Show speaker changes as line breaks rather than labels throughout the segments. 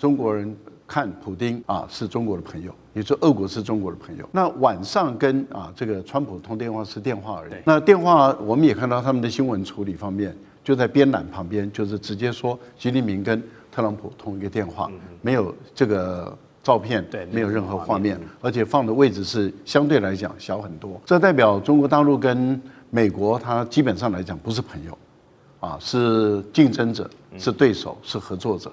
中国人看普丁是中国的朋友，也就是俄国是中国的朋友。那晚上跟这个川普通电话是电话而已。那电话我们也看到他们的新闻处理方面，就在边栏旁边，就是直接说习近平跟特朗普通一个电话，没有这个照片，没有任何画面，而且放的位置是相对来讲小很多。这代表中国大陆跟美国，它基本上来讲不是朋友，是竞争者，是对手，是合作者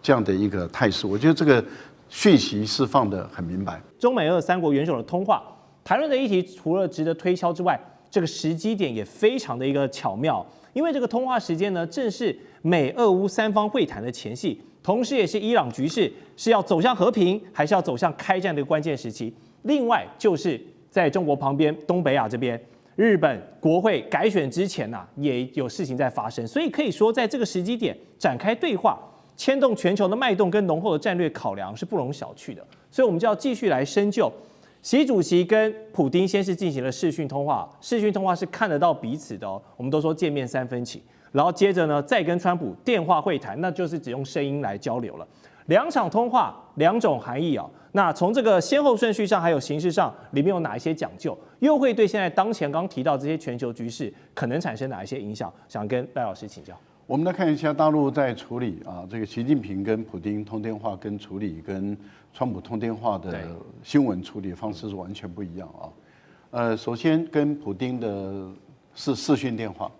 这样的一个态势，我觉得这个讯息释放得很明白。
中美俄三国元首的通话谈论的议题，除了值得推敲之外，这个时机点也非常的一个巧妙，因为这个通话时间呢，正是美俄乌三方会谈的前夕，同时也是伊朗局势是要走向和平，还是要走向开战的关键时期。另外就是在中国旁边东北亚这边，日本国会改选之前也有事情在发生，所以可以说在这个时机点展开对话，牵动全球的脉动跟浓厚的战略考量是不容小觑的，所以我们就要继续来深究。习主席跟普丁先是进行了视讯通话，视讯通话是看得到彼此的我们都说见面3分情，然后接着呢再跟川普电话会谈，那就是只用声音来交流了。2场通话2种含义那从这个先后顺序上还有形式上，里面有哪一些讲究，又会对现在当前刚提到这些全球局势可能产生哪一些影响？想跟赖老师请教。
我们来看一下大陆在处理这个习近平跟普丁通电话跟处理跟川普通电话的新闻处理方式是完全不一样首先跟普丁的是视讯电话，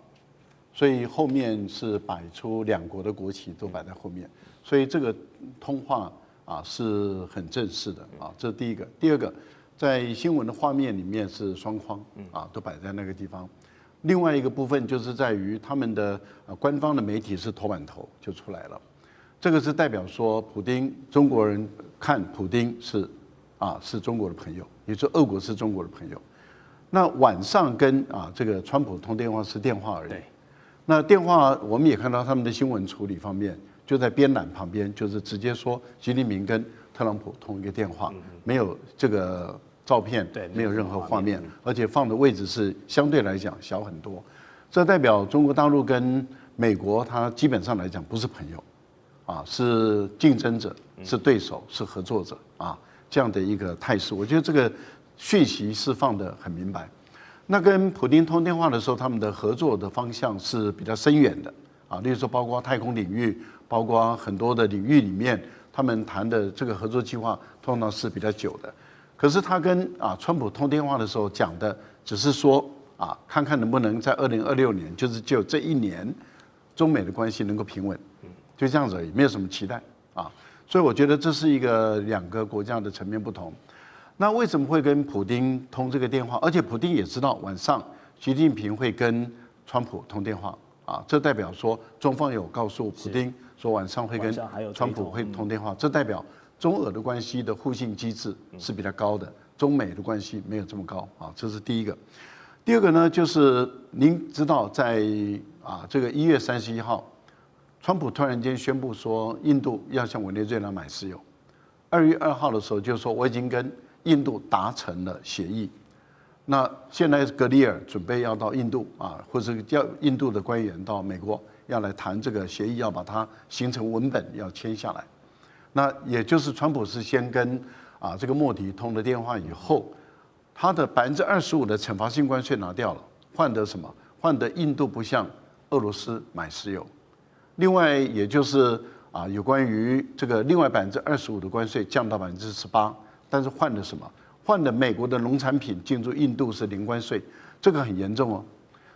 所以后面是摆出2国的国旗都摆在后面，所以这个通话是很正式的这是第一个。第二个，在新闻的画面里面是双框都摆在那个地方。另外一个部分就是在于他们的官方的媒体是头版头就出来了，这个是代表说普丁中国人看普丁是中国的朋友，也就是俄国是中国的朋友。那晚上跟这个川普通电话是电话而已。那电话我们也看到他们的新闻处理方面，就在边栏旁边，就是直接说习近平跟特朗普通一个电话，没有这个照片，没有任何画面，而且放的位置是相对来讲小很多。这代表中国大陆跟美国，它基本上来讲不是朋友，是竞争者，是对手，是合作者这样的一个态势。我觉得这个讯息释放得很明白。那跟普丁通电话的时候，他们的合作的方向是比较深远的例如说包括太空领域，包括很多的领域里面，他们谈的这个合作计划通常是比较久的。可是他跟川普通电话的时候讲的只是说看看能不能在2026年，就是就这1年，中美的关系能够平稳，就这样子而已，没有什么期待所以我觉得这是一个2个国家的层面不同。那为什么会跟普丁通这个电话？而且普丁也知道晚上习近平会跟川普通电话这代表说中方有告诉普丁说晚上会跟川普会通电话，这代表中俄的关系的互信机制是比较高的，中美的关系没有这么高这是第一个。第二个呢，就是您知道在这个1月31号，川普突然间宣布说印度要向委内瑞拉买石油。2月2号的时候就说我已经跟印度达成了协议。那现在格里尔准备要到印度或者叫印度的官员到美国要来谈这个协议，要把它形成文本，要签下来。那也就是川普是先跟这个莫迪通了电话以后，他的25%的惩罚性关税拿掉了，换得什么？换得印度不向俄罗斯买石油。另外，也就是有关于这个另外25%的关税降到18%，但是换的什么？换的美国的农产品进入印度是0关税，这个很严重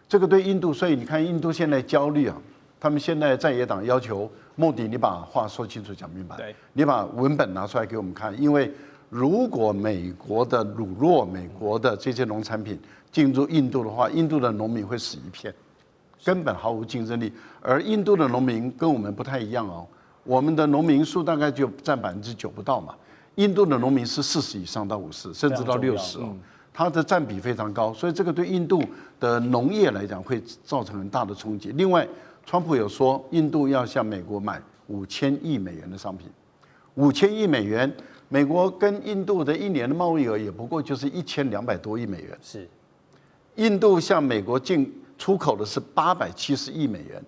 这个对印度，所以你看印度现在焦虑他们现在在野党要求莫迪，你把话说清楚讲明白，你把文本拿出来给我们看，因为如果美国的乳酪、美国的这些农产品进入印度的话，印度的农民会死一片，根本毫无竞争力。而印度的农民跟我们不太一样我们的农民数大概就占9%不到嘛，印度的农民是40以上到50，甚至到60它的占比非常高，所以这个对印度的农业来讲会造成很大的冲击。另外，川普有说印度要向美国买5000亿美元的商品，5000亿美元，美国跟印度的1年的贸易额也不过就是1200多亿美元。
是，
印度向美国出口的是870亿美元，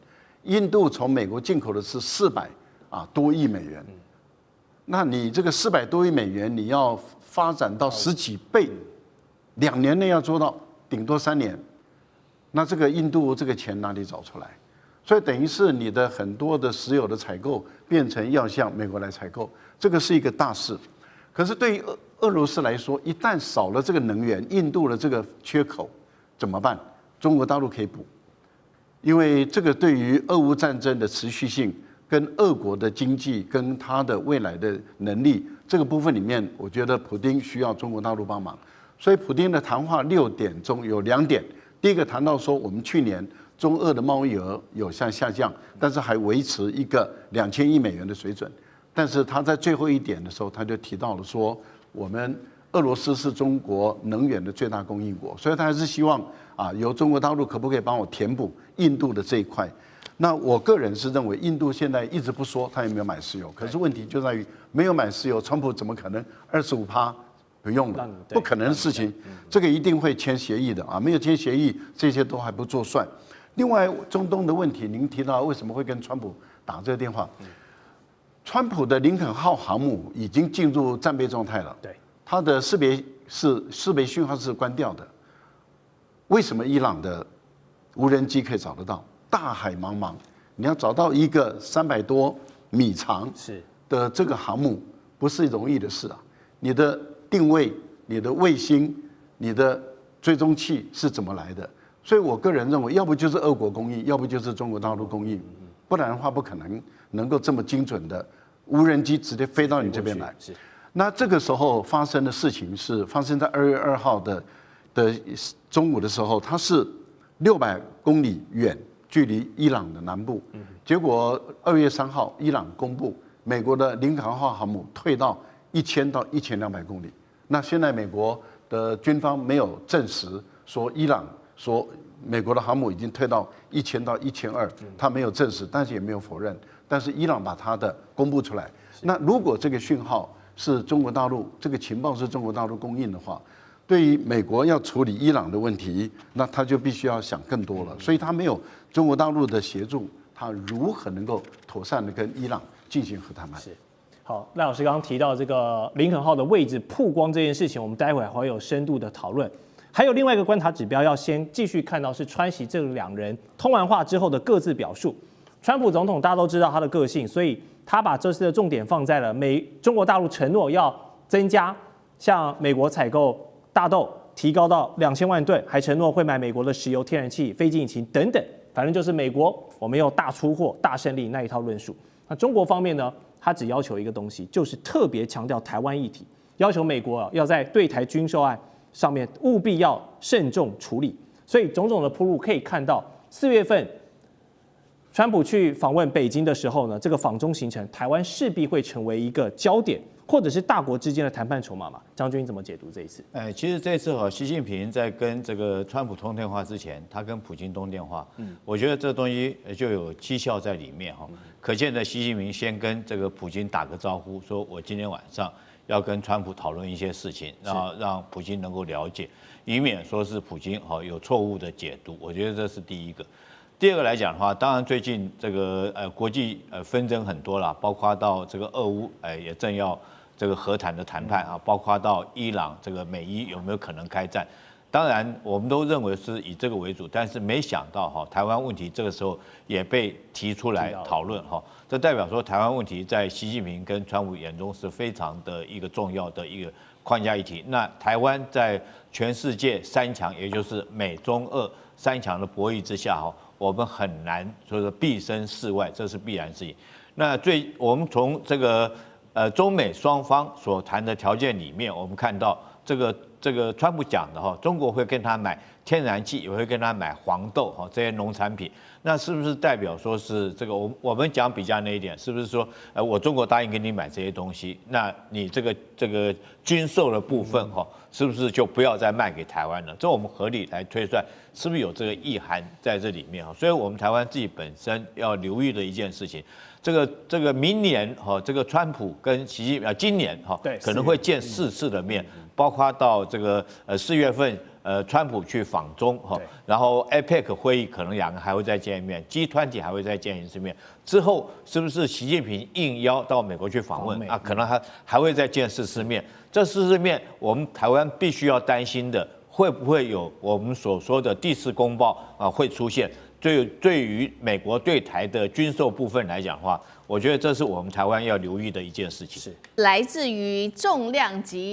印度从美国进口的是400多亿美元，那你这个400多亿美元，你要发展到10几倍，2年内要做到，顶多3年，那这个印度这个钱哪里找出来？所以等于是你的很多的石油的采购变成要向美国来采购，这个是一个大事。可是对于俄罗斯来说，一旦少了这个能源，印度的这个缺口怎么办？中国大陆可以补，因为这个对于俄乌战争的持续性，跟俄国的经济跟它的未来的能力这个部分里面，我觉得普丁需要中国大陆帮忙。所以普丁的谈话6点中有2点，第一个谈到说我们去年中俄的贸易额有下降，但是还维持一个2000亿美元的水准。但是他在最后一点的时候，他就提到了说，我们俄罗斯是中国能源的最大供应国，所以他还是希望由中国大陆可不可以帮我填补印度的这一块。那我个人是认为，印度现在一直不说他有没有买石油，可是问题就在于没有买石油，川普怎么可能25%不用了？不可能的事情，这个一定会签协议的没有签协议，这些都还不做算。另外，中东的问题，您提到为什么会跟川普打这个电话？川普的林肯号航母已经进入战备状态了，
对，
它的识别讯号是关掉的。为什么伊朗的无人机可以找得到？大海茫茫，你要找到一个300多米长的这个航母，不是容易的事啊！你的定位、你的卫星、你的追踪器是怎么来的？所以我个人认为，要不就是俄国供应，要不就是中国大陆供应，不然的话不可能够这么精准的无人机直接飞到你这边来。那这个时候发生的事情是发生在2月2号的中午的时候，它是600公里远，距离伊朗的南部。结果2月3号，伊朗公布美国的林肯号航母退到1000到1200公里。那现在美国的军方没有证实说说美国的航母已经退到1000到1200，他没有证实，但是也没有否认。但是伊朗把他的公布出来。那如果这个讯号是中国大陆，这个情报是中国大陆供应的话，对于美国要处理伊朗的问题，那他就必须要想更多了。所以他没有中国大陆的协助，他如何能够妥善的跟伊朗进行和谈判？
是。好，赖老师刚刚提到这个林肯号的位置曝光这件事情，我们待会还会有深度的讨论。还有另外一个观察指标，要先继续看到是川习这2人通完话之后的各自表述。川普总统大家都知道他的个性，所以他把这次的重点放在了中国大陆承诺要增加向美国采购大豆，提高到2000万吨，还承诺会买美国的石油、天然气、飞机引擎等等，反正就是美国我们有大出货、大胜利那一套论述。那中国方面呢，他只要求一个东西，就是特别强调台湾议题，要求美国要在对台军售案上面务必要慎重处理。所以种种的铺路可以看到，4月份川普去访问北京的时候呢，这个访中行程，台湾势必会成为一个焦点，或者是大国之间的谈判筹码嘛？将军怎么解读这一次？
其实这次习近平在跟这个川普通电话之前，他跟普京通电话，我觉得这东西就有绩效在里面哈。可见的，习近平先跟这个普京打个招呼，说我今天晚上要跟川普讨论一些事情，然后让普京能够了解，以免说是普京有错误的解读。我觉得这是第一个。第二个来讲的话，当然最近这个国际纷争很多啦，包括到这个俄乌也正要这个和谈的谈判包括到伊朗这个美伊有没有可能开战？当然我们都认为是以这个为主，但是没想到台湾问题这个时候也被提出来讨论这代表说台湾问题在习近平跟川普眼中是非常的一个重要的一个框架议题。那台湾在全世界3强，也就是美中俄3强的博弈之下我们很难说是避身事外，这是必然事情。那我们从这个中美双方所谈的条件里面，我们看到这个川普讲的中国会跟他买天然气，也会跟他买黄豆这些农产品，那是不是代表说是这个我们讲比较那一点，是不是说我中国答应给你买这些东西，那你这个军售的部分是不是就不要再卖给台湾了？这我们合理来推算，是不是有这个意涵在这里面所以我们台湾自己本身要留意的一件事情，这个明年这个川普跟今年可能会见4次的面，包括到这个4月份川普去访中哈，然后 APEC 会议可能两个还会再见一面，G20还会再见一次面，之后是不是习近平应邀到美国去访问啊？可能还会再见4次面，这4次面我们台湾必须要担心的，会不会有我们所说的第4公报啊会出现？对于美国对台的军售部分来讲的话，我觉得这是我们台湾要留意的一件事情。
是来自于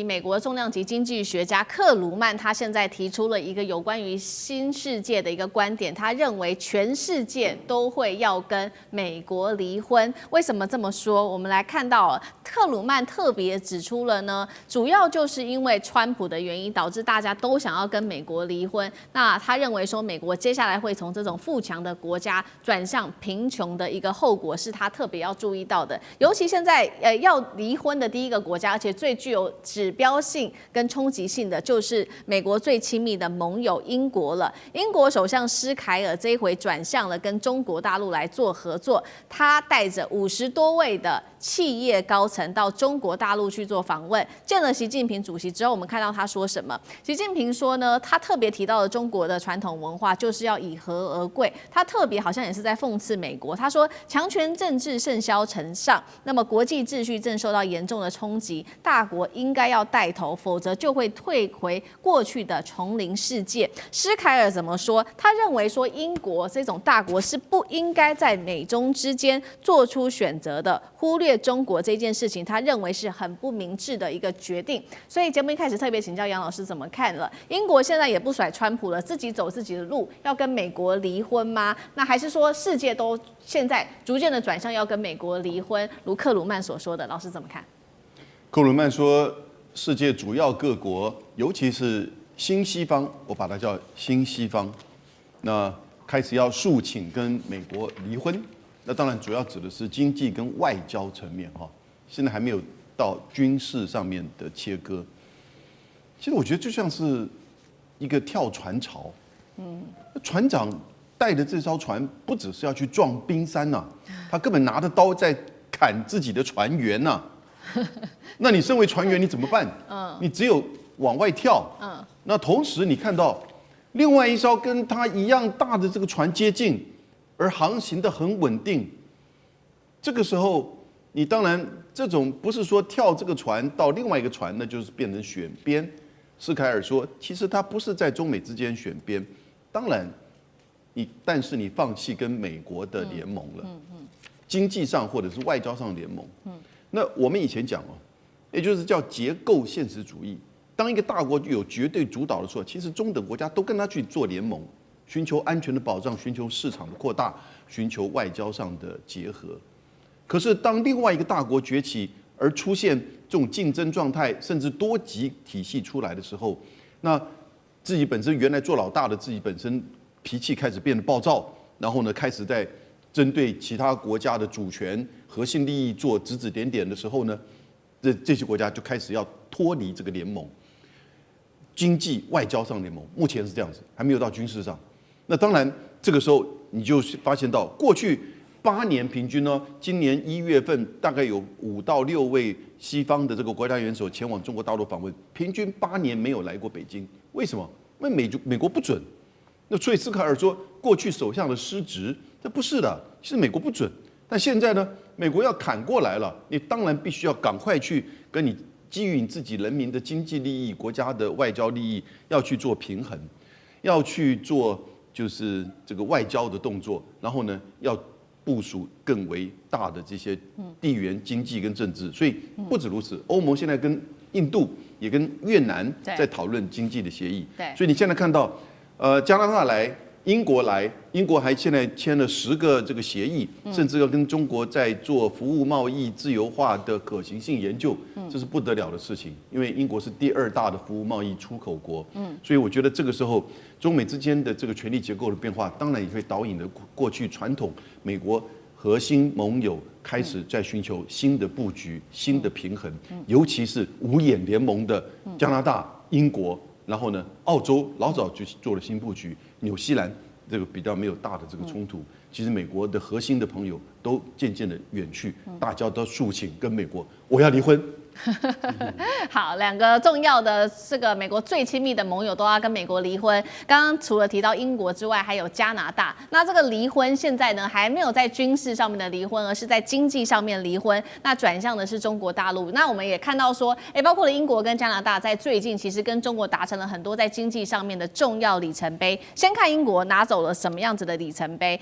美国重量级经济学家克鲁曼，他现在提出了一个有关于新世界的一个观点，他认为全世界都会要跟美国离婚。为什么这么说？我们来看到克鲁曼特别指出了呢，主要就是因为川普的原因，导致大家都想要跟美国离婚。那他认为说，美国接下来会从这种富强的国家转向贫穷的一个后果，是他特别要注意到的。尤其现在要离婚的第一个国家，而且最具有指标性跟冲击性的，就是美国最亲密的盟友英国了。英国首相施凯尔这一回转向了跟中国大陆来做合作，他带着50多位的企业高层到中国大陆去做访问，见了习近平主席之后，我们看到他说什么？习近平说呢，他特别提到了中国的传统文化就是要以和而贵，他特别好像也是在讽刺美国。他说，强权政治甚嚣尘上，那么国际秩序正受到严重的冲击，大国应该要带头，否则就会退回过去的丛林世界。施凯尔怎么说？他认为说，英国这种大国是不应该在美中之间做出选择的，忽略中国这件事情，他认为是很不明智的一个决定。所以节目一开始特别请教杨老师怎么看了？英国现在也不甩川普了，自己走自己的路，要跟美国离婚吗？那还是说世界都现在逐渐的转向要跟美国离婚？如克鲁曼所说的，老师怎么看？
克鲁曼说，世界主要各国，尤其是新西方，我把它叫新西方，那开始要诉请跟美国离婚。那当然主要指的是经济跟外交层面哈，现在还没有到军事上面的切割。其实我觉得就像是一个跳船潮，船长带的这艘船不只是要去撞冰山呐，他根本拿着刀在砍自己的船员呐。那你身为船员你怎么办？你只有往外跳。那同时你看到另外一艘跟他一样大的这个船接近，而航行的很稳定。这个时候，你当然这种不是说跳这个船到另外一个船，那就是变成选边。施凯尔说，其实他不是在中美之间选边，当然但是你放弃跟美国的联盟了，经济上或者是外交上的联盟。那我们以前讲也就是叫结构现实主义。当一个大国具有绝对主导的时候，其实中等国家都跟他去做联盟，寻求安全的保障，寻求市场的扩大，寻求外交上的结合。可是当另外一个大国崛起而出现这种竞争状态，甚至多极体系出来的时候，那自己本身原来做老大的自己本身脾气开始变得暴躁，然后呢开始在针对其他国家的主权、核心利益做指指点点的时候呢，这些国家就开始要脱离这个联盟。经济外交上联盟目前是这样子，还没有到军事上。那当然，这个时候你就发现到，过去8年平均呢，今年1月份大概有5到6位西方的这个国家元首前往中国大陆访问，平均8年没有来过北京。为什么？因为美国不准。那所以斯凯尔说，过去首相的失职，这不是的，是美国不准。但现在呢，美国要砍过来了，你当然必须要赶快去跟你基于你自己人民的经济利益、国家的外交利益，要去做平衡，要去做就是这个外交的动作，然后呢，要部署更为大的这些地缘经济跟政治。所以不止如此，欧盟现在跟印度也跟越南在讨论经济的协议。所以你现在看到，加拿大来。英国来，英国还现在签了10个这个协议，甚至要跟中国在做服务贸易自由化的可行性研究，这是不得了的事情。因为英国是第2大的服务贸易出口国，所以我觉得这个时候中美之间的这个权力结构的变化，当然也会导引了过去传统美国核心盟友开始在寻求新的布局、新的平衡，尤其是五眼联盟的加拿大、英国。然后呢，澳洲老早就做了新布局，纽西兰这个比较没有大的这个冲突。其实美国的核心的朋友都渐渐的远去，大家都诉请跟美国，我要离婚，
好，两个重要的这个美国最亲密的盟友都要跟美国离婚。刚刚除了提到英国之外，还有加拿大。那这个离婚现在呢，还没有在军事上面的离婚，而是在经济上面离婚。那转向的是中国大陆。那我们也看到说，包括了英国跟加拿大，在最近其实跟中国达成了很多在经济上面的重要里程碑。先看英国拿走了什么样子的里程碑？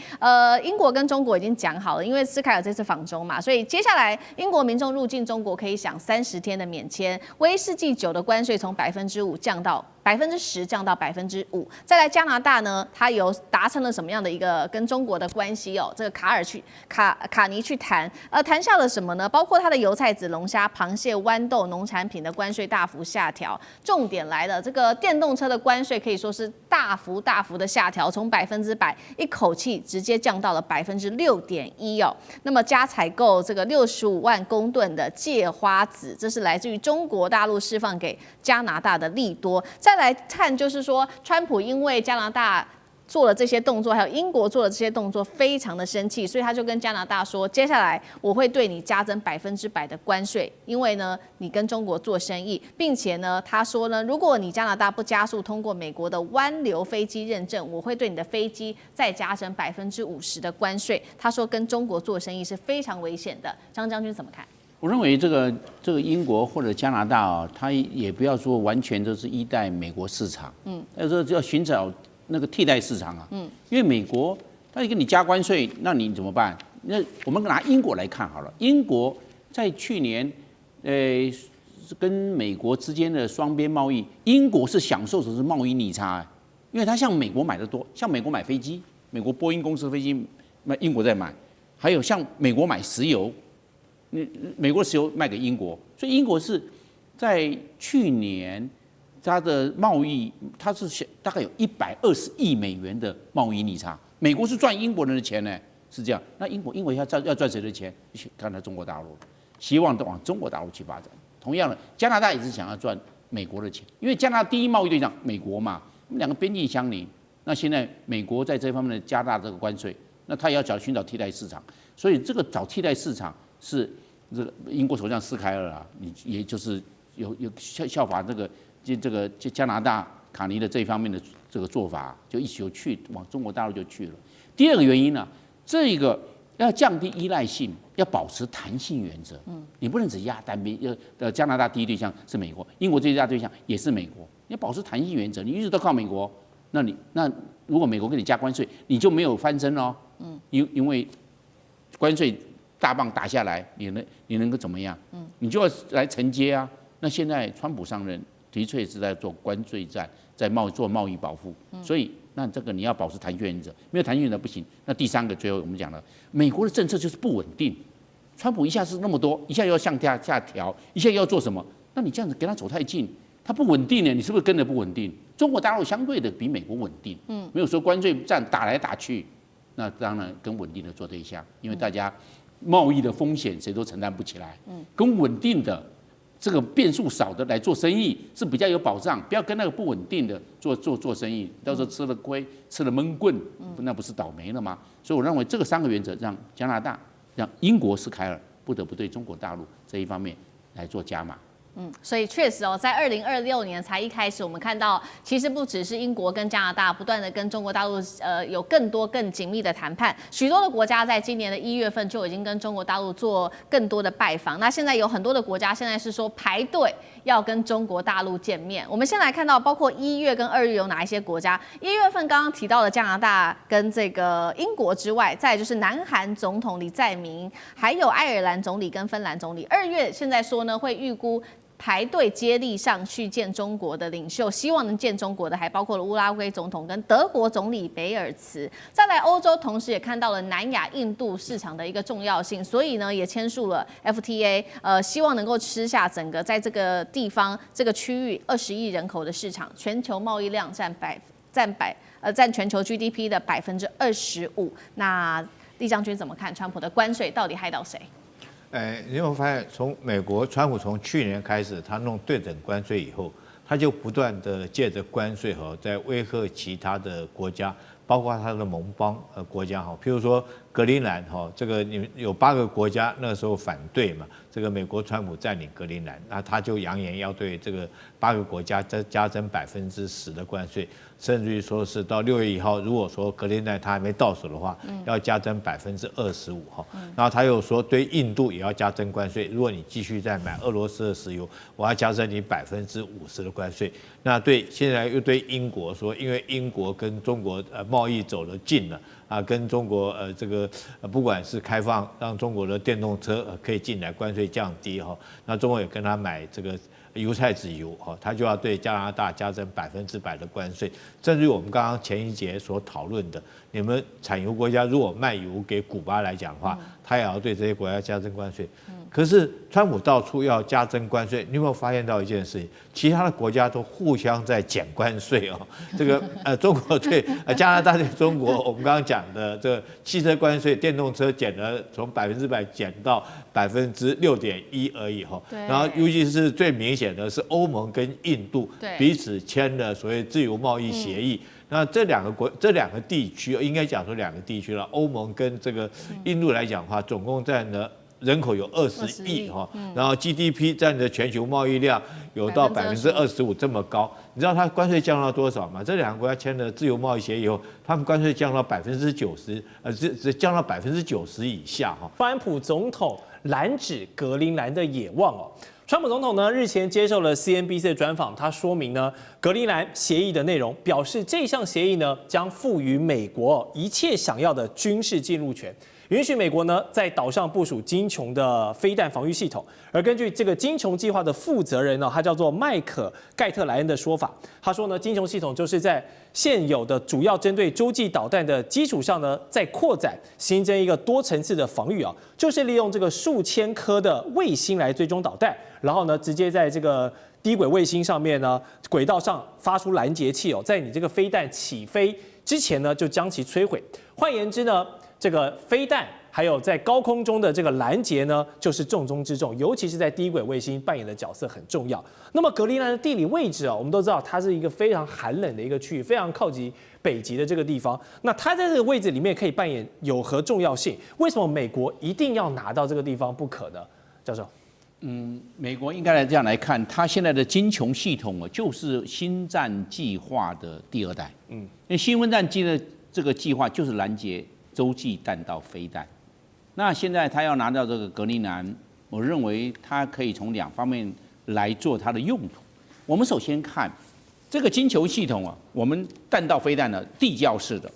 英国跟中国已经讲好了，因为斯凯尔这次访中嘛，所以接下来英国民众入境中国可以享30天的免签，威士忌酒的关税从5%降到10%，降到5%。再来加拿大呢，它有达成了什么样的一个跟中国的关系哦？这个卡尼去谈，谈下了什么呢？包括它的油菜籽、龙虾、螃蟹、豌豆、农产品的关税大幅下调。重点来了，这个电动车的关税可以说是大幅的下调，从100%一口气直接降到了6.1%哦。那么加采购这个65万公吨的芥花籽，这是来自于中国大陆释放给加拿大的利多。再来看，就是说，川普因为加拿大做了这些动作，还有英国做了这些动作，非常的生气，所以他就跟加拿大说，接下来我会对你加征100%的关税，因为呢，你跟中国做生意，并且呢，他说呢，如果你加拿大不加速通过美国的湾流飞机认证，我会对你的飞机再加征50%的关税。他说跟中国做生意是非常危险的。张将军怎么看？
我认为这个英国或者加拿大啊，它也不要说完全都是依赖美国市场，要说要寻找那个替代市场啊，因为美国它给你加关税，那你怎么办？那我们拿英国来看好了，英国在去年，跟美国之间的双边贸易，英国是享受的是贸易逆差，因为它向美国买的多，像美国买飞机，美国波音公司的飞机，英国在买，还有像美国买石油。美国石油卖给英国，所以英国是在去年它的贸易，它是大概有120亿美元的贸易逆差。美国是赚英国人的钱呢，是这样。那英国要赚谁的钱？看到中国大陆，希望都往中国大陆去发展。同样的，加拿大也是想要赚美国的钱，因为加拿大第一贸易对象美国嘛，两个边境相邻。那现在美国在这方面的加大这个关税，那他也要寻找替代市场，所以这个找替代市场是。这个英国首相斯凯尔啊，你也就是有效法这个加拿大卡尼的这一方面的这个做法，就一起就往中国大陆就去了。第二个原因呢，这个要降低依赖性，要保持弹性原则。你不能只压单边。加拿大第一对象是美国，英国最大对象也是美国，你要保持弹性原则。你一直都靠美国，那如果美国给你加关税，你就没有翻身哦。因为关税。大棒打下来，你能够怎么样？你就要来承接啊。那现在川普上任，的确是在做关税战，在做贸易保护。所以，那这个你要保持弹性原则，没有弹性原则不行。那第三个，最后我们讲了，美国的政策就是不稳定。川普一下是那么多，一下又要向下调，一下又要做什么？那你这样子跟他走太近，他不稳定呢，你是不是跟着不稳定？中国大陆相对的比美国稳定，没有说关税战打来打去，那当然跟稳定的做对象，因为大家。贸易的风险谁都承担不起来，跟稳定的这个变数少的来做生意是比较有保障，不要跟那个不稳定的做生意，到时候吃了亏、吃了闷棍，那不是倒霉了吗？所以我认为这个3个原则让加拿大、让英国斯凯尔不得不对中国大陆这一方面来做加码。
所以确实哦，在2026年才一开始，我们看到其实不只是英国跟加拿大不断的跟中国大陆有更多更紧密的谈判，许多的国家在今年的1月份就已经跟中国大陆做更多的拜访。那现在有很多的国家现在是说排队要跟中国大陆见面。我们先来看到，包括1月跟2月有哪一些国家？1月份刚刚提到的加拿大跟这个英国之外，再来就是南韩总统李在明，还有爱尔兰总理跟芬兰总理。2月现在说呢，会预估。排队接力上去见中国的领袖，希望能见中国的还包括了乌拉圭总统跟德国总理贝尔茨。再来欧洲，同时也看到了南亚、印度市场的一个重要性，所以呢也签署了 FTA，希望能够吃下整个在这个地方这个区域20亿人口的市场，全球贸易量占全球 GDP 的25%。那厉将军怎么看川普的关税到底害到谁？
你有没有发现，从美国川普从去年开始，他弄对等关税以后，他就不断的借着关税在威吓其他的国家，包括他的盟邦国家哈，譬如说格陵兰哈，这个你们有8个国家那个时候反对嘛，这个美国川普占领格陵兰，那他就扬言要对这个8个国家加征10%的关税，甚至于说是到6月1号，如果说格陵兰他还没到手的话，要加征25%哈。然后他又说对印度也要加征关税，如果你继续再买俄罗斯的石油，我要加征你50%的关税。那现在又对英国说，因为英国跟中国贸易走了近了。跟中国这个不管是开放让中国的电动车可以进来，关税降低哈，那中国也跟他买这个油菜籽油哈，他就要对加拿大加征100%的关税。甚至于我们刚刚前一节所讨论的，你们产油国家如果卖油给古巴来讲的话，他也要对这些国家加征关税。可是川普到处要加征关税，你有没有发现到一件事情？其他的国家都互相在减关税哦。这个中国对加拿大对中国，我们刚刚讲的这个汽车关税，电动车减了从100%减到6.1%而已哈。然后尤其是最明显的是欧盟跟印度彼此签了所谓自由贸易协议。那这两个地区，应该讲说2个地区了，欧盟跟这个印度来讲的话，总共占了。人口有20亿哈，然后 GDP 占的全球贸易量有到25%这么高，你知道它关税降到多少吗？这2个国家签了自由贸易协议以后，他们关税降到90%，只降到90%以下哈。
川普总统蓝指格陵兰的野望哦。川普总统呢日前接受了 CNBC 的专访，他说明呢格陵兰协议的内容，表示这项协议呢将赋予美国一切想要的军事介入权。允许美国呢在岛上部署精穹的飞弹防御系统，而根据这个精穹计划的负责人呢，他叫做麦可盖特莱恩的说法，他说呢，精穹系统就是在现有的主要针对洲际导弹的基础上呢，再扩展，新增一个多层次的防御啊，就是利用这个数千颗的卫星来追踪导弹，然后呢，直接在这个低轨卫星上面呢，轨道上发出拦截器哦，在你这个飞弹起飞之前呢，就将其摧毁。换言之呢，这个飞弹还有在高空中的这个拦截呢，就是重中之重，尤其是在低轨卫星扮演的角色很重要。那么格陵兰的地理位置啊，我们都知道它是一个非常寒冷的一个区域，非常靠近北极的这个地方。那它在这个位置里面可以扮演有何重要性？为什么美国一定要拿到这个地方不可呢？教授？
美国应该来这样来看，它现在的精穹系统啊，就是星战计划的第2代。因为星战机的这个计划就是拦截洲际弹道飞弹。那现在他要拿到这个格陵兰，我认为他可以从2方面来做它的用途。我们首先看这个精球系统啊，我们弹道飞弹呢，地窖式的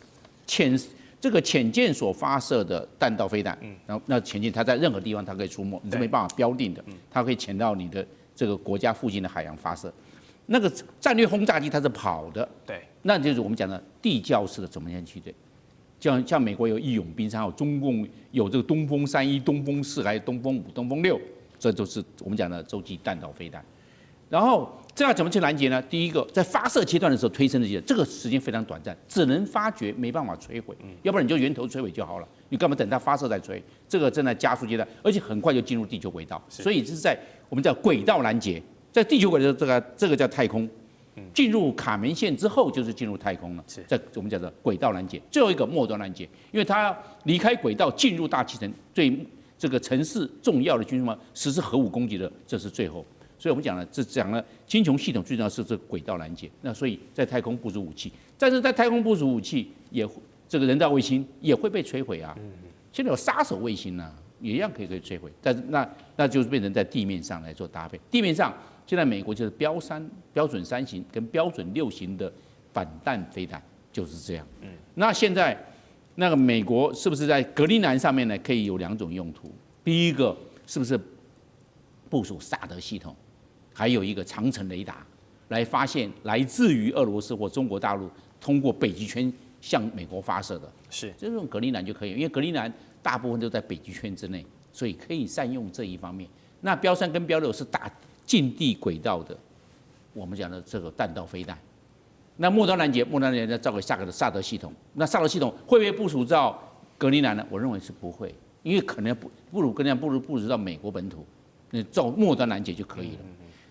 潜舰所发射的弹道飞弹，然后那潜舰它在任何地方它可以出没，你是没办法标定的，它可以潜到你的这个国家附近的海洋发射。那个战略轰炸机它是跑的，
对，
那就是我们讲的地窖式的怎么样去对。像美国有义勇兵3号，中共有这个东风31、东风4，还有东风5、东风6，这都是我们讲的洲际弹道飞弹。然后这要怎么去拦截呢？第一个，在发射阶段的时候推升的阶段，这个时间非常短暂，只能发掘，没办法摧毁。要不然你就源头摧毁就好了，你干嘛等它发射再摧？这个正在加速阶段，而且很快就进入地球轨道，所以这是在我们叫轨道拦截，在地球轨道这个叫太空。进入卡门线之后，就是进入太空了。在我们讲的轨道拦截，最后一个末端拦截，因为它离开轨道进入大气层，对这个城市重要的军事实施核武攻击的，这是最后。所以我们讲了，这讲了精穹系统最重要是这个轨道拦截。那所以在太空部署武器，但是在太空部署武器这个人造卫星也会被摧毁啊。现在有杀手卫星呢，也一样可以摧毁，但是那就是变成在地面上来做搭配。地面上现在美国就是标准3型跟标准6型的反弹飞弹就是这样。那现在那个美国是不是在格陵兰上面呢？可以有2种用途。第一个是不是部署萨德系统，还有一个长程雷达，来发现来自于俄罗斯或中国大陆通过北极圈向美国发射的。
是
这种格陵兰就可以，因为格陵兰大部分都在北极圈之内，所以可以善用这一方面。那标3跟标6是大近地轨道的，我们讲的这个弹道飞弹。那末端拦截要交给下个的萨德系统。那萨德系统会不会部署到格陵兰呢？我认为是不会，因为可能不如格陵兰部署到美国本土，那做末端拦截就可以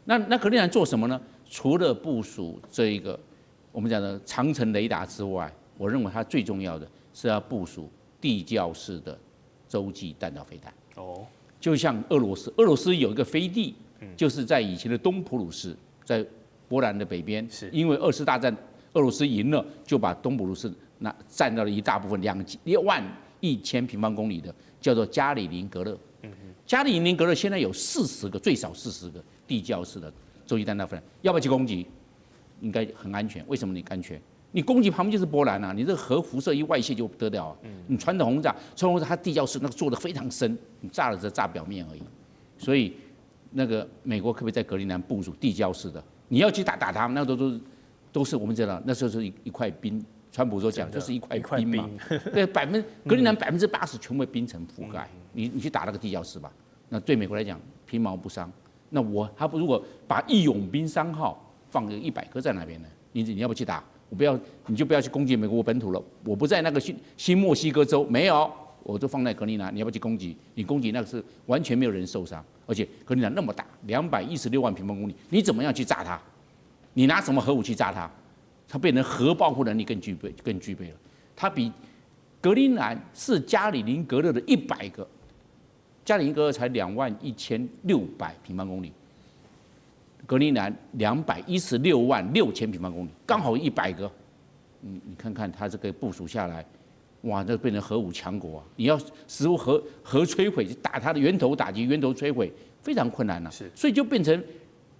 了。那格陵兰做什么呢？除了部署这一个我们讲的长程雷达之外，我认为它最重要的是要部署地窖式的洲际弹道飞弹。
哦，
就像俄罗斯有一个飞地，就是在以前的东普鲁士，在波兰的北边，
是
因为二次大战俄罗斯赢了，就把东普鲁士占到了一大部分2.1万平方公里的，叫做加里宁格勒。加里宁格勒现在有最少40个地窖式的洲际弹道飞弹，要不要去攻击？应该很安全。为什么你安全？你攻击旁边就是波兰啊，你这个核辐射一外泄就不得了啊。你传统轰炸，它地窖式那个做得非常深，你炸了只炸表面而已。所以那个美国可不可以在格陵兰部署地窖式的？你要去打他们，那都是我们知道，那时候是一块冰。川普所讲就是一块冰嘛，对，格陵兰80%全被冰层覆盖。你去打那个地窖式吧，那对美国来讲皮毛不伤。那他如果把义勇兵3号放个100颗在那边呢，你要不要去打？你就不要去攻击美国本土了。我不在那个新墨西哥州，没有，我就放在格陵兰。你要不要去攻击？你攻击那个是完全没有人受伤，而且格陵兰那么大，216万平方公里，你怎么样去炸它？你拿什么核武器炸它？它变成核保护能力更具备了。它比格陵兰是加里宁格勒的100个，加里宁格勒才21600平方公里，格陵兰216万6千平方公里，刚好100个。你看看它这个部署下来，哇，这变成核武强国啊！你要使用核摧毁，打它的源头打击、源头摧毁，非常困难了。所以就变成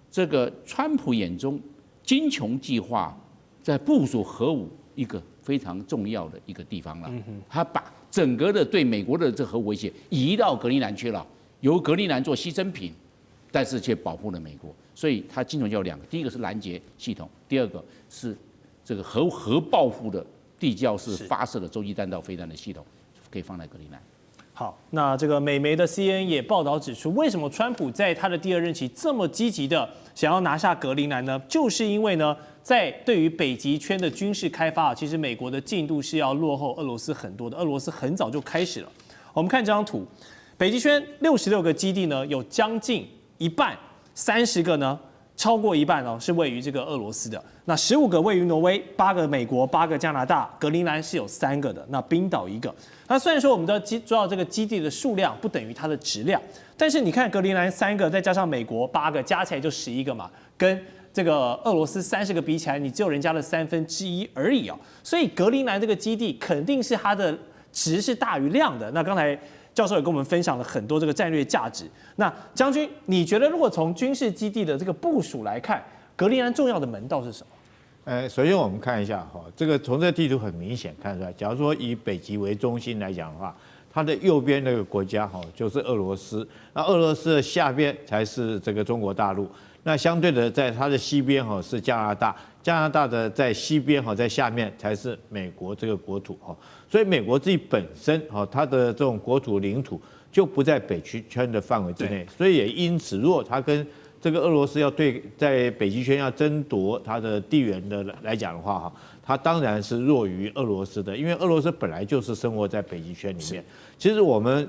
这个川普眼中金琼计划在部署核武一个非常重要的一个地方了。他把整个的对美国的这核威胁移到格陵兰去了，由格陵兰做牺牲品，但是却保护了美国。所以它金琼就有2个，第一个是拦截系统，第二个是这个核报复的地窖式发射的洲际弹道飞弹的系统，可以放在格陵兰。
好，那这个美媒的 CNN 也报道指出，为什么川普在他的第2任期这么积极的想要拿下格陵兰呢？就是因为呢，在对于北极圈的军事开发其实美国的进度是要落后俄罗斯很多的，俄罗斯很早就开始了。我们看这张图，北极圈66个基地呢，有将近一半，30个呢，超过一半是位于这个俄罗斯的。那15个位于挪威，8个美国，8个加拿大，格陵兰是有3个的，那冰岛1个。那虽然说我们都知道这个基地的数量不等于它的质量，但是你看格陵兰3个，再加上美国8个，加起来就11个嘛，跟这个俄罗斯30个比起来，你只有人家的1/3而已哦。所以格陵兰这个基地肯定是它的值是大于量的。那刚才教授也跟我们分享了很多这个战略价值。那将军，你觉得如果从军事基地的这个部署来看，格陵兰重要的门道是什么？
首先我们看一下哈，这个从这地图很明显看出来，假如说以北极为中心来讲的话，它的右边那个国家哈就是俄罗斯，那俄罗斯的下边才是这个中国大陆，那相对的在它的西边哈是加拿大，加拿大的在西边哈在下面才是美国这个国土哈，所以美国自己本身哈它的这种国土领土就不在北极圈的范围之内，所以也因此如果它跟这个俄罗斯要在北极圈要争夺它的地缘的来讲的话，哈，它当然是弱于俄罗斯的，因为俄罗斯本来就是生活在北极圈里面。其实我们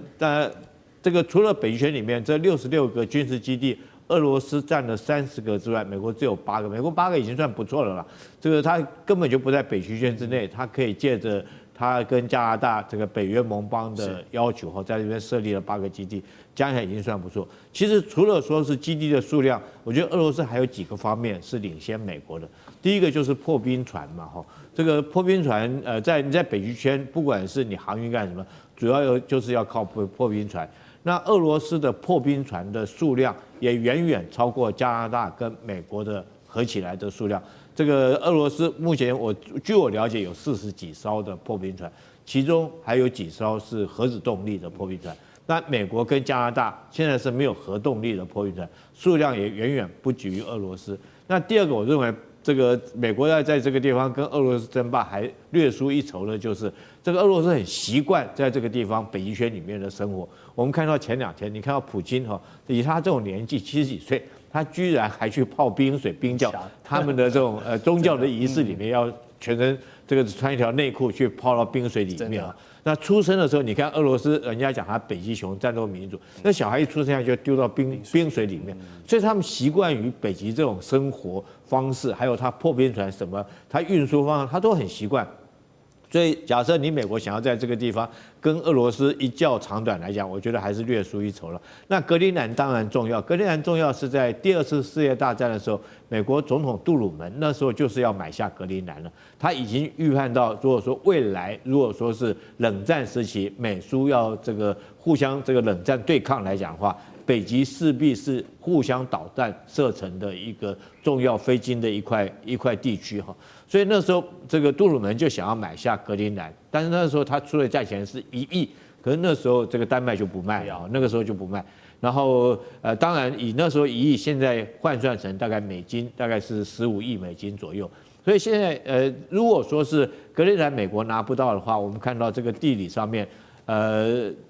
这个除了北极圈里面这66个军事基地，俄罗斯占了30个之外，美国只有8个，美国8个已经算不错了啦。这个它根本就不在北极圈之内，它可以借着它跟加拿大这个北约盟邦的要求哈，在这边设立了8个基地，加起来已经算不错。其实除了说是基地的数量，我觉得俄罗斯还有几个方面是领先美国的。第一个就是破冰船嘛，哈，这个破冰船你在北极圈，不管是你航运干什么，主要就是要靠破冰船。那俄罗斯的破冰船的数量也远远超过加拿大跟美国的合起来的数量。这个俄罗斯目前据我了解有40几艘的破冰船，其中还有几艘是核子动力的破冰船。那美国跟加拿大现在是没有核动力的破冰船，数量也远远不及于俄罗斯。那第二个，我认为这个美国在这个地方跟俄罗斯争霸还略输一筹的，就是这个俄罗斯很习惯在这个地方北极圈里面的生活。我们看到前2天，你看到普京哈，以他这种年纪70几岁，他居然还去泡冰水冰窖，他们的这种宗教的仪式里面要全身这个穿一条内裤去泡到冰水里面啊。那出生的时候，你看俄罗斯人家讲他北极熊战斗民族，那小孩一出生下就丢到冰水里面，所以他们习惯于北极这种生活方式，还有他破冰船什么，他运输方式他都很习惯。所以假设你美国想要在这个地方跟俄罗斯一较长短来讲，我觉得还是略输一筹了。那格陵兰当然重要，格陵兰重要是在第2次世界大战的时候，美国总统杜鲁门那时候就是要买下格陵兰了。他已经预判到，如果说未来如果说是冷战时期美苏要这个互相这个冷战对抗来讲的话，北极势必是互相导弹射程的一个重要非经的一块地区哈。所以那时候这个杜鲁门就想要买下格陵兰，但是那时候他出的价钱是1亿，可是那时候这个丹麦就不卖啊，那个时候就不卖。然后当然以那时候1亿，现在换算成大概美金大概是15亿美金左右。所以现在如果说是格陵兰美国拿不到的话，我们看到这个地理上面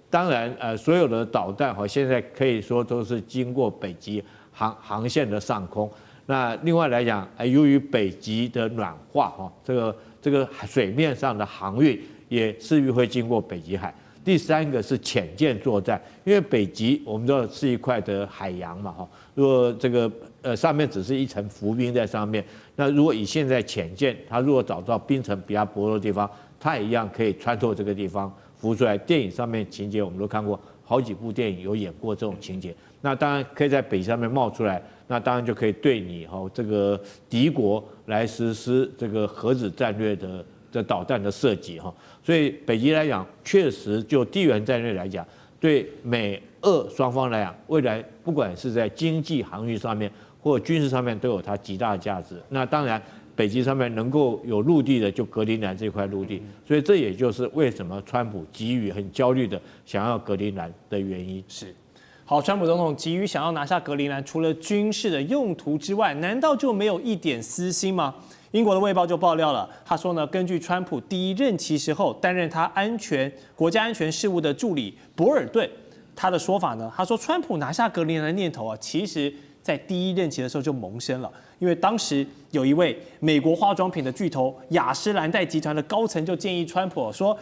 当然所有的导弹现在可以说都是经过北极航线的上空。那另外来讲，由于北极的暖化这个水面上的航运也势必会经过北极海。第3个是潜舰作战，因为北极我们知道是一块的海洋嘛如果这个上面只是一层浮冰在上面，那如果以现在潜舰，它如果找到冰层比较薄弱的地方，它也一样可以穿透这个地方浮出来。电影上面情节我们都看过，好几部电影有演过这种情节。那当然可以在北极上面冒出来，那当然就可以对你这个敌国来实施这个核子战略的导弹的射击所以北极来讲，确实就地缘战略来讲，对美俄双方来讲，未来不管是在经济航运上面或军事上面都有它极大的价值。那当然北极上面能够有陆地的，就格陵兰这块陆地，所以这也就是为什么川普急于很焦虑的想要格陵兰的原因。
是。好，川普总统急于想要拿下格陵兰，除了军事的用途之外，难道就没有一点私心吗？英国的《卫报》就爆料了，他说呢，根据川普第1任期时候担任他国家安全事务的助理博尔顿，他的说法呢，他说川普拿下格陵兰的念头其实在第1任期的时候就萌生了，因为当时有一位美国化妆品的巨头雅诗兰黛集团的高层就建议川普说，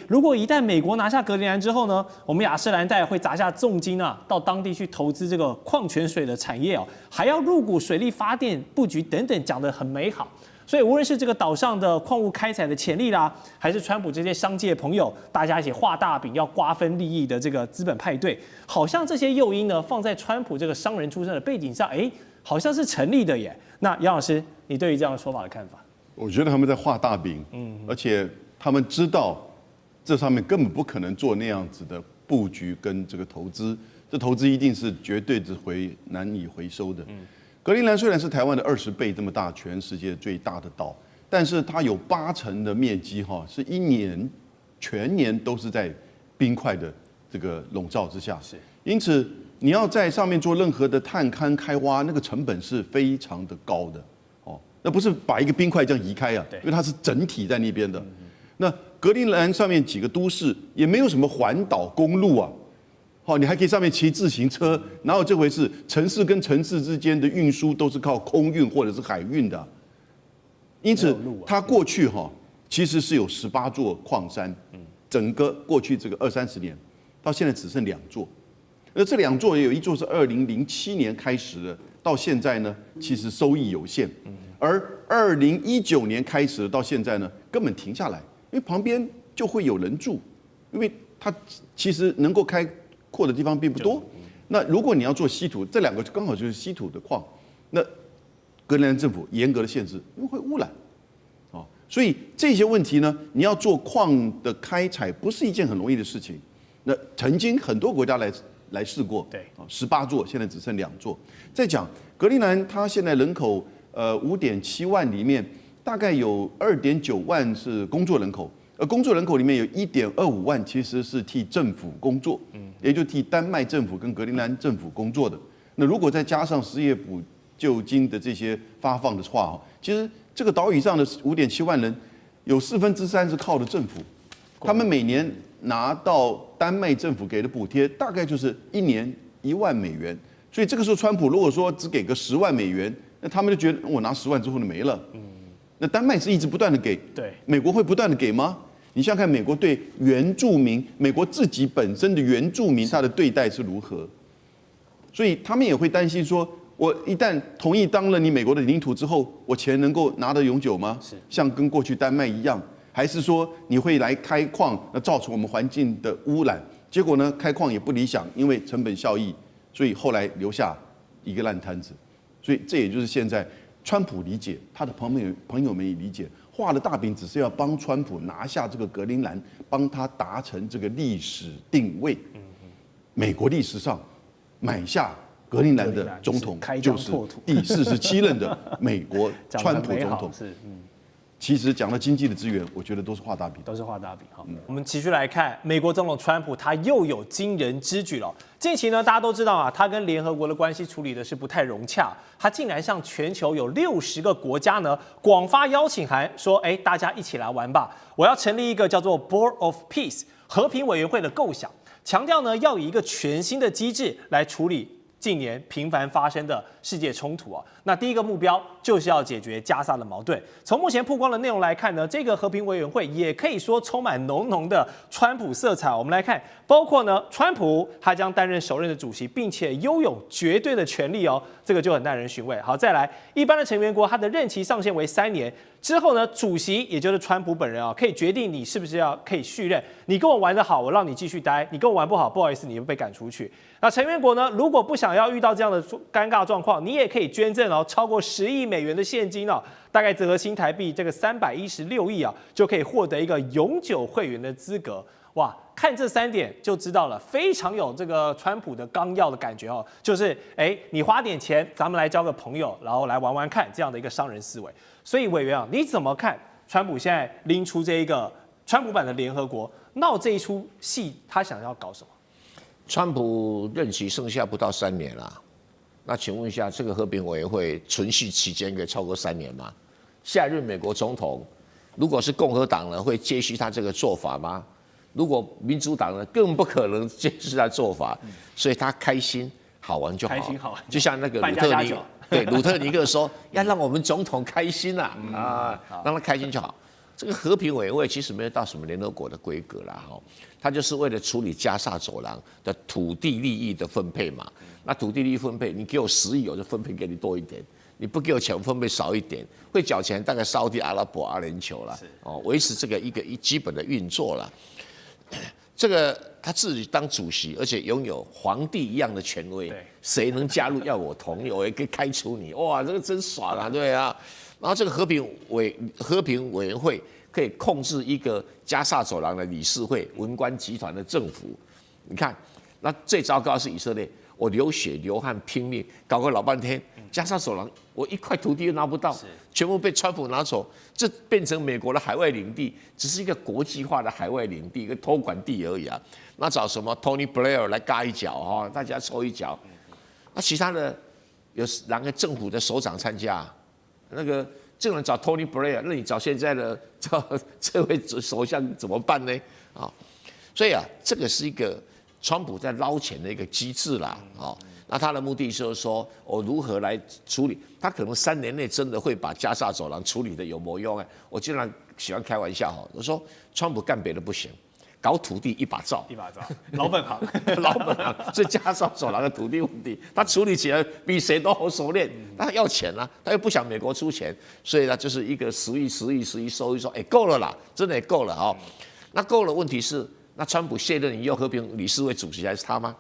如果一旦美国拿下格陵兰之后呢，我们雅诗兰黛会砸下重金到当地去投资这个矿泉水的产业还要入股水力发电布局等等，讲得很美好。所以无论是这个岛上的矿物开采的潜力啦，还是川普这些商界朋友大家一起画大饼要瓜分利益的这个资本派对，好像这些诱因呢放在川普这个商人出身的背景上，好像是成立的耶。那杨老师，你对于这样的说法的看法？
我觉得他们在画大饼，而且他们知道这上面根本不可能做那样子的布局跟这个投资，这投资一定是绝对难以回收的。格陵兰虽然是台湾的20倍这么大，全世界最大的岛，但是它有80%的面积是全年都是在冰块的这个笼罩之下。因此你要在上面做任何的探勘开挖，那个成本是非常的高的那不是把一个冰块这样移开因为它是整体在那边的。那格陵兰上面几个都市也没有什么环岛公路你还可以上面骑自行车，哪有这回事？城市跟城市之间的运输都是靠空运或者是海运的，因此它过去其实是有18座矿山，整个过去这个20-30年，到现在只剩2座，而这2座有一座是2007年开始的，到现在呢其实收益有限，而2019年开始的到现在呢根本停下来，因为旁边就会有人住，因为它其实能够开扩的地方并不多。那如果你要做稀土，这2个刚好就是稀土的矿，那格陵兰政府严格的限制，因为会污染，所以这些问题呢，你要做矿的开采不是一件很容易的事情。那曾经很多国家来试过，
对
，18座，现在只剩2座。再讲格陵兰，它现在人口5.7万里面，大概有2.9万是工作人口。而工作人口里面有1.25万其实是替政府工作，也就替丹麦政府跟格陵兰政府工作的。那如果再加上失业补救金的这些发放的话，其实这个岛屿上的5.7万人，有3/4是靠的政府，他们每年拿到丹麦政府给的补贴，大概就是1年1万美元。所以这个时候，川普如果说只给个10万美元，那他们就觉得我拿10万之后就没了。那丹麦是一直不断的给，
对，
美国会不断的给吗？你想想看，美国对原住民，美国自己本身的原住民，他的对待是如何？所以他们也会担心说，我一旦同意当了你美国的领土之后，我钱能够拿得永久吗？像跟过去丹麦一样。还是说你会来开矿，那造成我们环境的污染？结果呢，开矿也不理想，因为成本效益，所以后来留下一个烂摊子。所以这也就是现在川普理解，他的朋友们也理解，画的大饼只是要帮川普拿下这个格陵兰，帮他达成这个历史定位。美国历史上买下格陵兰的总统就是第47任的美国川普总统。其实讲到经济的资源，我觉得都是画大饼，
都是画大饼。好，我们继续来看美国总统川普，他又有惊人之举了。近期呢，大家都知道啊，他跟联合国的关系处理的是不太融洽，他竟然向全球有60个国家呢广发邀请函，说，大家一起来玩吧，我要成立一个叫做 Board of Peace 和平委员会的构想，强调呢要以一个全新的机制来处理近年频繁发生的世界冲突啊。那第一个目标就是要解决加沙的矛盾。从目前曝光的内容来看呢，这个和平委员会也可以说充满浓浓的川普色彩。我们来看，包括呢，川普他将担任首任的主席，并且拥有绝对的权力哦，这个就很耐人寻味。好，再来，一般的成员国他的任期上限为3年，之后呢，主席也就是川普本人啊，可以决定你是不是可以续任。你跟我玩得好，我让你继续待；你跟我玩不好，不好意思，你会被赶出去。那成员国呢，如果不想要遇到这样的尴尬状况，你也可以捐赠超过10亿美元的现金哦，大概折合新台币这个316亿啊，就可以获得一个永久会员的资格。哇，看这3点就知道了，非常有这个川普的纲要的感觉哦，就是你花点钱，咱们来交个朋友，然后来玩玩看这样的一个商人思维。所以委员啊，你怎么看川普现在拎出这一个川普版的联合国，闹这一出戏，他想要搞什么？
川普任期剩下不到3年啦。那请问一下，这个和平委员会存续期间可以超过3年吗？下一任美国总统如果是共和党呢，会接续他这个做法吗？如果民主党呢，更不可能接续他做法，所以他开心好玩就好，
开心好玩，
就像那个鲁特尼克说，要让我们总统开心让他开心就好。这个和平委员会其实没有到什么联合国的规格啦，它就是为了处理加沙走廊的土地利益的分配嘛。那土地利益分配，你给我10亿，我就分配给你多一点；你不给我钱，分配少一点。会缴钱大概沙特阿拉伯、阿联酋啦，维持这个一个基本的运作啦。这个他自己当主席，而且拥有皇帝一样的权威，谁能加入要我同意，我也可以开除你。哇，这个真爽啊，对啊。然后这个和平委员会可以控制一个加沙走廊的理事会、文官集团的政府。你看，那最糟糕的是以色列，我流血流汗拼命搞个老半天，加沙走廊我一块土地都拿不到，全部被川普拿走，这变成美国的海外领地，只是一个国际化的海外领地，一个托管地而已啊。那找什么 Tony Blair 来嘎一脚大家抽一脚。那其他的有哪个政府的首长参加？那个这个人找 Tony Blair， 那你找现在的这位首相怎么办呢？所以这个是一个川普在捞钱的一个机制啦，那他的目的就是说，我如何来处理？他可能3年内真的会把加沙走廊处理的有模用我经常喜欢开玩笑我说川普干别的不行，搞土地一把照，
老本行，
这加沙走廊的土地问题，他处理起来比谁都好熟练。他要钱他又不想美国出钱，所以呢，就是一个10亿收一收，够了啦，真的也够了那够了，问题是，那川普卸任以后，和平理事会主席还是他吗？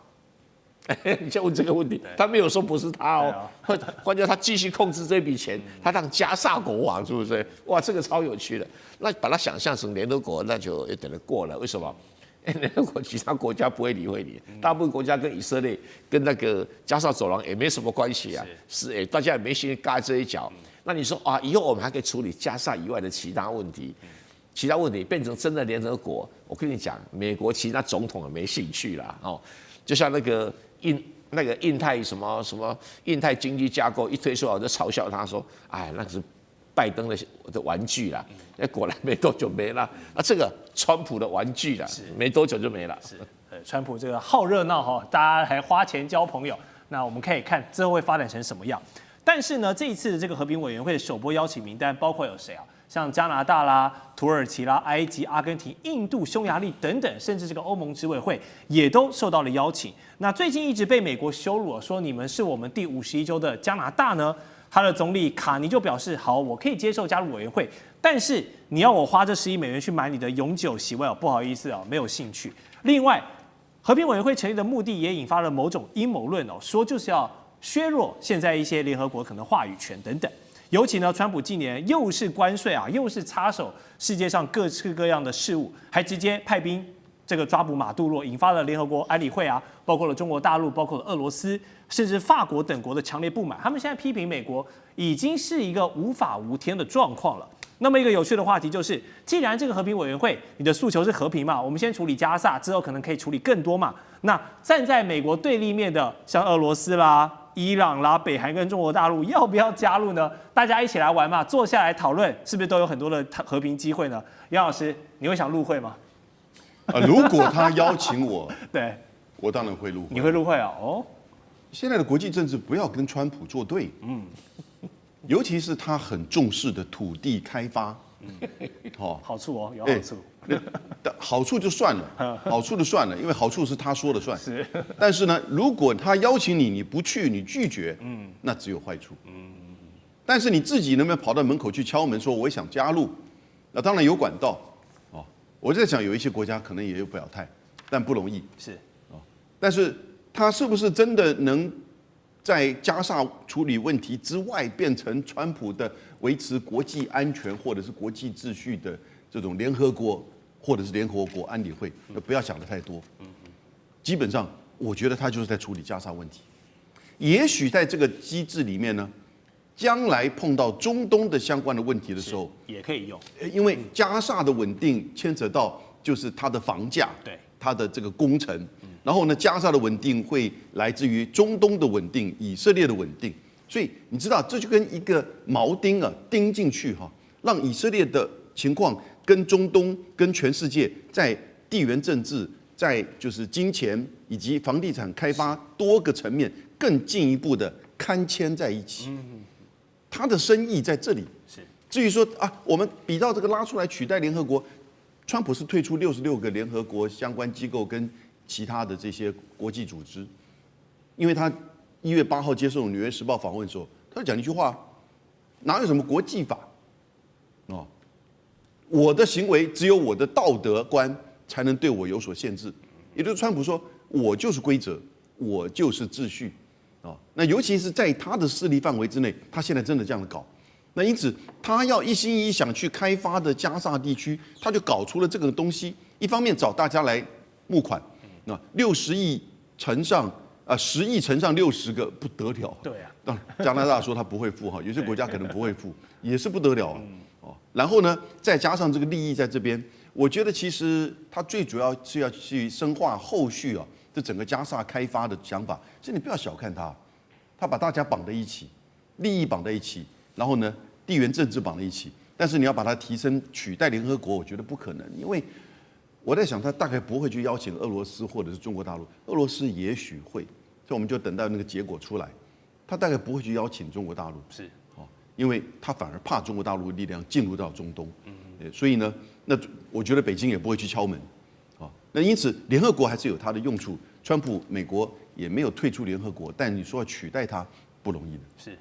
你先问这个问题，他没有说不是他关键他继续控制这笔钱，他当加沙国王，是不是？哇，这个超有趣的。那把它想象成联合国，那就有点过了。为什么？联合国其他国家不会理会你，大部分国家跟以色列、跟那个加沙走廊也没什么关系是大家也没心嘎这一脚。那你说以后我们还可以处理加沙以外的其他问题，变成真的联合国，我跟你讲，美国其他总统也没兴趣啦就像那个印太什么印太经济架构一推出来，我就嘲笑他说，那是拜登的玩具啦，果然没多久没了。这个川普的玩具啦，没多久就没了。
川普这个好热闹大家还花钱交朋友，那我们可以看之后会发展成什么样。但是呢，这一次的这个和平委员会的首波邀请名单包括有谁像加拿大啦、土耳其啦、埃及、阿根廷、印度、匈牙利等等，甚至这个欧盟执委会也都受到了邀请。那最近一直被美国羞辱，说你们是我们第51州的加拿大呢，他的总理卡尼就表示，好，我可以接受加入委员会，但是你要我花这10亿美元去买你的永久席位哦，不好意思哦，没有兴趣。另外，和平委员会成立的目的也引发了某种阴谋论哦，说就是要削弱现在一些联合国可能话语权等等。尤其呢，川普近年又是关税啊，又是插手世界上各式各样的事务，还直接派兵这个抓捕马杜罗，引发了联合国安理会啊，包括了中国大陆，包括了俄罗斯，甚至法国等国的强烈不满。他们现在批评美国已经是一个无法无天的状况了。那么一个有趣的话题就是，既然这个和平委员会你的诉求是和平嘛，我们先处理加萨，之后可能可以处理更多嘛。那站在美国对立面的，像俄罗斯啦、伊朗啦、北韩跟中国大陆要不要加入呢？大家一起来玩嘛，坐下来讨论，是不是都有很多的和平机会呢？杨老师，你会想入会吗？
如果他邀请我，
对，
我当然会入会。
你会入会啊？哦，
现在的国际政治不要跟川普作对，尤其是他很重视的土地开发，
好处哦，有好处。
好处就算了，好处就算了，因为好处是他说了算。
是，
但是呢，如果他邀请你，你不去，你拒绝，那只有坏处。但是你自己能不能跑到门口去敲门说我想加入？那当然有管道。我在想有一些国家可能也有表态，但不容易。
是，
但是他是不是真的能在加沙处理问题之外，变成川普的维持国际安全或者是国际秩序的这种联合国或者是联合国安理会？不要想得太多。基本上，我觉得他就是在处理加沙问题。也许在这个机制里面呢，将来碰到中东的相关的问题的时候，
也可以用，
因为加沙的稳定牵扯到就是它的房价，
对，
它的这个工程，然后呢，加沙的稳定会来自于中东的稳定、以色列的稳定，所以你知道这就跟一个铆钉啊钉进去哈，让以色列的情况跟中东、跟全世界在地缘政治、在就是金钱以及房地产开发多个层面更进一步的龛嵌在一起。他的深意在这里。
是。
至于说啊，我们比照这个拉出来取代联合国，川普是退出66个联合国相关机构跟其他的这些国际组织，因为他1月8号接受《纽约时报》访问的时候，他就讲一句话：哪有什么国际法？我的行为只有我的道德观才能对我有所限制。也就是川普说，我就是规则，我就是秩序。那尤其是在他的势力范围之内，他现在真的这样的搞，那因此他要一心一意想去开发的加沙地区，他就搞出了这个东西。一方面找大家来募款，那60亿乘上10亿乘上60个不得了。
对啊，
当然加拿大说他不会付哈，有些国家可能不会付，也是不得了然后呢，再加上这个利益在这边，我觉得其实他最主要是要去深化后续这整个加沙开发的想法，所以你不要小看他把大家绑在一起，利益绑在一起，然后呢，地缘政治绑在一起。但是你要把它提升取代联合国，我觉得不可能，因为我在想他大概不会去邀请俄罗斯或者是中国大陆，俄罗斯也许会，所以我们就等到那个结果出来，他大概不会去邀请中国大陆，
是
因为他反而怕中国大陆的力量进入到中东，所以呢，那我觉得北京也不会去敲门。那因此，联合国还是有它的用处。川普美国也没有退出联合国，但你说要取代它不容易的。
是，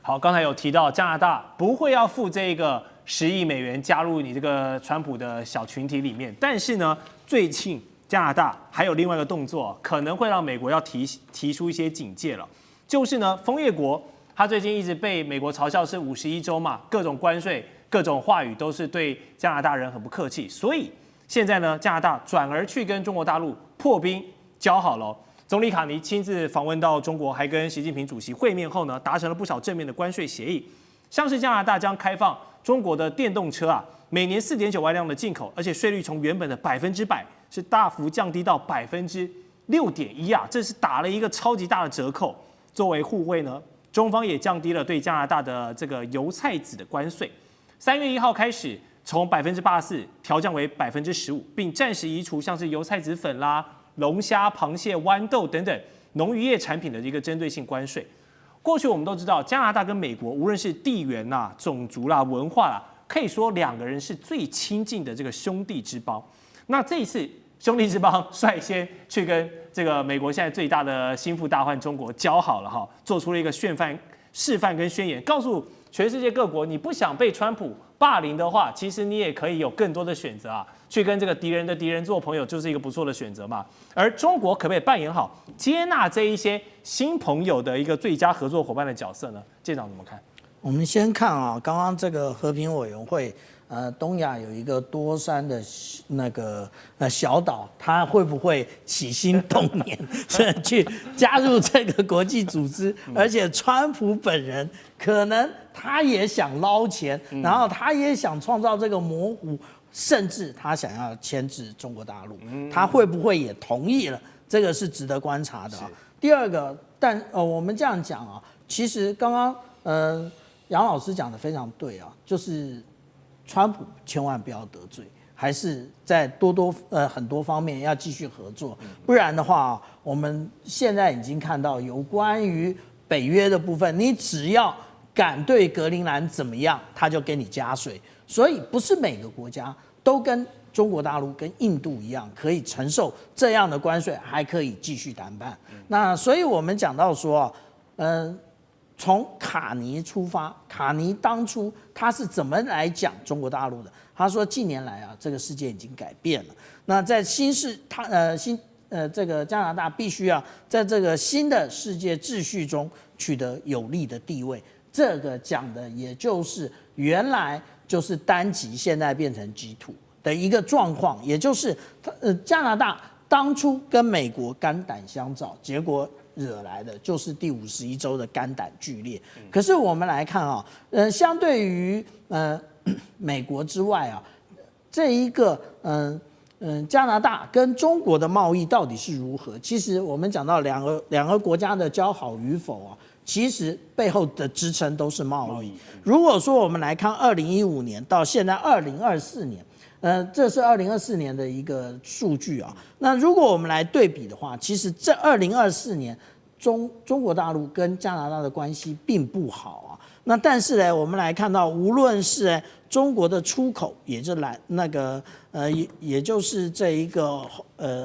好，刚才有提到加拿大不会要付这个10亿美元加入你这个川普的小群体里面，但是呢，最近加拿大还有另外一个动作，可能会让美国要提出一些警戒了，就是呢，枫叶国它最近一直被美国嘲笑是51州嘛，各种关税、各种话语都是对加拿大人很不客气，所以现在呢，加拿大转而去跟中国大陆破冰交好了。总理卡尼亲自访问到中国，还跟习近平主席会面后呢，达成了不少正面的关税协议，像是加拿大将开放中国的电动车每年4.9万辆的进口，而且税率从原本的100%是大幅降低到6.1%这是打了一个超级大的折扣。作为互惠呢，中方也降低了对加拿大的这个油菜籽的关税，3月1号开始从84%调降为15%，并暂时移除像是油菜籽粉啦、龙虾、螃蟹、豌豆等等农渔业产品的一个针对性关税。过去我们都知道，加拿大跟美国无论是地缘种族啦、文化啦，可以说2个人是最亲近的这个兄弟之邦。那这一次兄弟之邦率先去跟这个美国现在最大的心腹大患中国交好了哈，做出了一个示范跟宣言，告诉全世界各国，你不想被川普霸凌的话，其实你也可以有更多的选择啊，去跟这个敌人的敌人做朋友，就是一个不错的选择嘛。而中国可不可以扮演好接纳这一些新朋友的一个最佳合作伙伴的角色呢？舰长怎么看？
我们先看啊，刚刚这个和平委员会，东亚有一个多山的那个小岛，它会不会起心动念去加入这个国际组织？而且川普本人可能他也想捞钱，然后他也想创造这个模糊，甚至他想要牵制中国大陆，他会不会也同意了？这个是值得观察的啊。第二个，我们这样讲啊，其实刚刚杨老师讲的非常对啊，就是川普千万不要得罪，还是在很多方面要继续合作，不然的话，我们现在已经看到有关于北约的部分，你只要敢对格陵兰怎么样，他就给你加税，所以不是每个国家都跟中国大陆跟印度一样可以承受这样的关税，还可以继续谈判。那所以我们讲到说，从卡尼出发，卡尼当初他是怎么来讲中国大陆的？他说近年来啊，这个世界已经改变了。那在这个加拿大必须要在这个新的世界秩序中取得有利的地位。这个讲的也就是原来就是单极，现在变成G2的一个状况，也就是加拿大当初跟美国肝胆相照，结果惹来的就是第51州的肝胆俱裂。可是我们来看啊，相对于美国之外啊，这一个加拿大跟中国的贸易到底是如何？其实我们讲到两个国家的交好与否啊，其实背后的支撑都是贸易。如果说我们来看2015年到现在2024年。这是2024年的一个数据啊。那如果我们来对比的话，其实这2024年中国大陆跟加拿大的关系并不好啊。那但是呢，我们来看到，无论是中国的出口，也就是这一个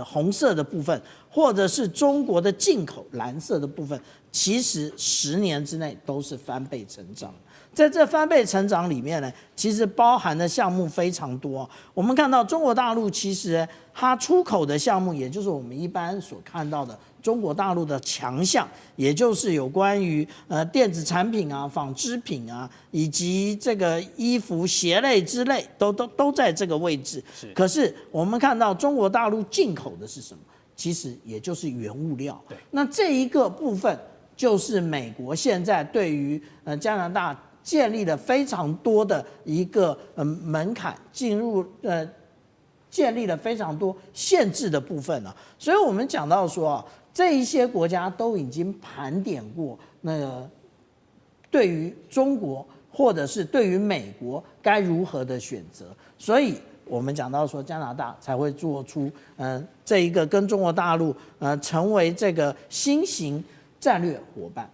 红色的部分，或者是中国的进口蓝色的部分，其实10年之内都是翻倍成长。在这翻倍成长里面呢，其实包含的项目非常多。我们看到中国大陆其实它出口的项目，也就是我们一般所看到的中国大陆的强项，也就是有关于电子产品啊、纺织品啊，以及这个衣服、鞋类之类，都在这个位置。可是我们看到中国大陆进口的是什么？其实也就是原物料。那这一个部分就是美国现在对于加拿大建立了非常多的一个门槛，建立了非常多限制的部分了。所以我们讲到说啊，这一些国家都已经盘点过那个对于中国或者是对于美国该如何的选择，所以我们讲到说加拿大才会做出这一个跟中国大陆成为这个新型战略伙伴。